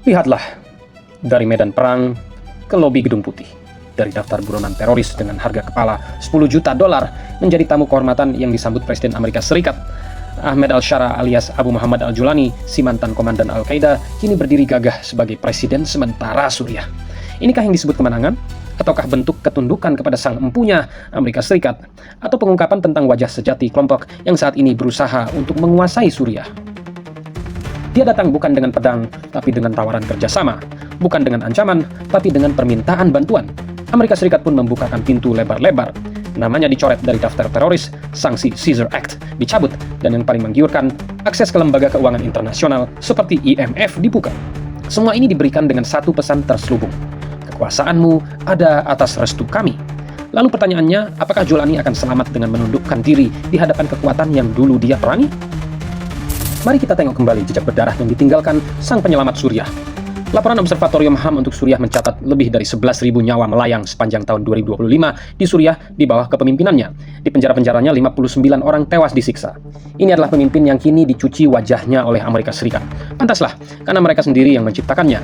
Lihatlah, dari medan perang ke lobi Gedung Putih, dari daftar buronan teroris dengan harga kepala $10 juta menjadi tamu kehormatan yang disambut Presiden Amerika Serikat. Ahmed al-Shara alias Abu Muhammad al-Julani, si mantan komandan Al-Qaeda, kini berdiri gagah sebagai presiden sementara Suriah. Inikah yang disebut kemenangan? Ataukah bentuk ketundukan kepada sang empunya Amerika Serikat? Atau pengungkapan tentang wajah sejati kelompok yang saat ini berusaha untuk menguasai Suriah? Dia datang bukan dengan pedang, tapi dengan tawaran kerjasama. Bukan dengan ancaman, tapi dengan permintaan bantuan. Amerika Serikat pun membukakan pintu lebar-lebar. Namanya dicoret dari daftar teroris, sanksi Caesar Act dicabut, dan yang paling menggiurkan, akses ke lembaga keuangan internasional seperti IMF dibuka. Semua ini diberikan dengan satu pesan terselubung. Kekuasaanmu ada atas restu kami. Lalu pertanyaannya, apakah Julani akan selamat dengan menundukkan diri di hadapan kekuatan yang dulu dia perangi? Mari kita tengok kembali jejak berdarah yang ditinggalkan sang penyelamat Suriah. Laporan Observatorium HAM untuk Suriah mencatat lebih dari 11.000 nyawa melayang sepanjang tahun 2025 di Suriah di bawah kepemimpinannya. Di penjara-penjaranya 59 orang tewas disiksa. Ini adalah pemimpin yang kini dicuci wajahnya oleh Amerika Serikat. Pantaslah, karena mereka sendiri yang menciptakannya.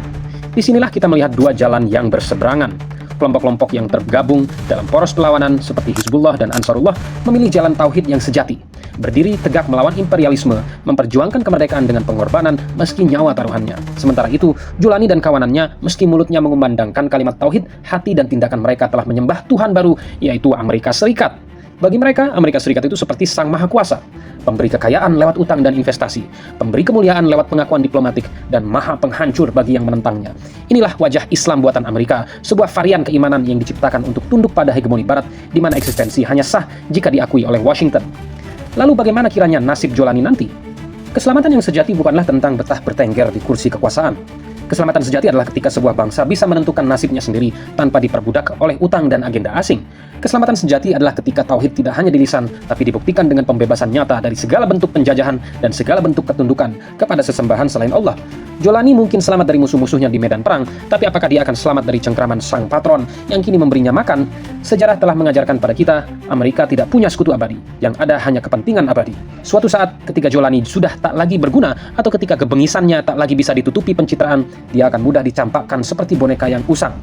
Disinilah kita melihat dua jalan yang berseberangan. Kelompok-kelompok yang tergabung dalam poros perlawanan seperti Hizbullah dan Ansarullah memilih jalan tauhid yang sejati. Berdiri tegak melawan imperialisme, memperjuangkan kemerdekaan dengan pengorbanan meski nyawa taruhannya. Sementara itu, Julani dan kawanannya meski mulutnya mengumandangkan kalimat tauhid, hati dan tindakan mereka telah menyembah Tuhan baru, yaitu Amerika Serikat. Bagi mereka, Amerika Serikat itu seperti sang maha kuasa, pemberi kekayaan lewat utang dan investasi, pemberi kemuliaan lewat pengakuan diplomatik, dan maha penghancur bagi yang menentangnya. Inilah wajah Islam buatan Amerika, sebuah varian keimanan yang diciptakan untuk tunduk pada hegemoni Barat, di mana eksistensi hanya sah jika diakui oleh Washington. Lalu bagaimana kiranya nasib Julani nanti? Keselamatan yang sejati bukanlah tentang betah bertengger di kursi kekuasaan. Keselamatan sejati adalah ketika sebuah bangsa bisa menentukan nasibnya sendiri tanpa diperbudak oleh utang dan agenda asing. Keselamatan sejati adalah ketika tauhid tidak hanya di lisan, tapi dibuktikan dengan pembebasan nyata dari segala bentuk penjajahan dan segala bentuk ketundukan kepada sesembahan selain Allah. Julani mungkin selamat dari musuh-musuhnya di medan perang, tapi apakah dia akan selamat dari cengkraman sang patron yang kini memberinya makan? Sejarah telah mengajarkan pada kita, Amerika tidak punya sekutu abadi, yang ada hanya kepentingan abadi. Suatu saat, ketika Julani sudah tak lagi berguna, atau ketika kebengisannya tak lagi bisa ditutupi pencitraan, dia akan mudah dicampakkan seperti boneka yang usang.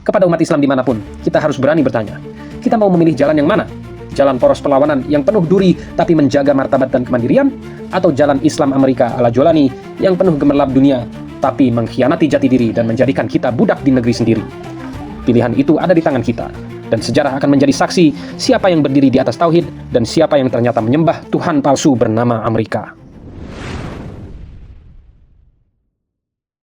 Kepada umat Islam dimanapun, kita harus berani bertanya, kita mau memilih jalan yang mana? Jalan poros perlawanan yang penuh duri tapi menjaga martabat dan kemandirian? Atau jalan Islam Amerika ala Julani yang penuh gemerlap dunia tapi mengkhianati jati diri dan menjadikan kita budak di negeri sendiri? Pilihan itu ada di tangan kita, dan sejarah akan menjadi saksi siapa yang berdiri di atas tauhid dan siapa yang ternyata menyembah Tuhan palsu bernama Amerika.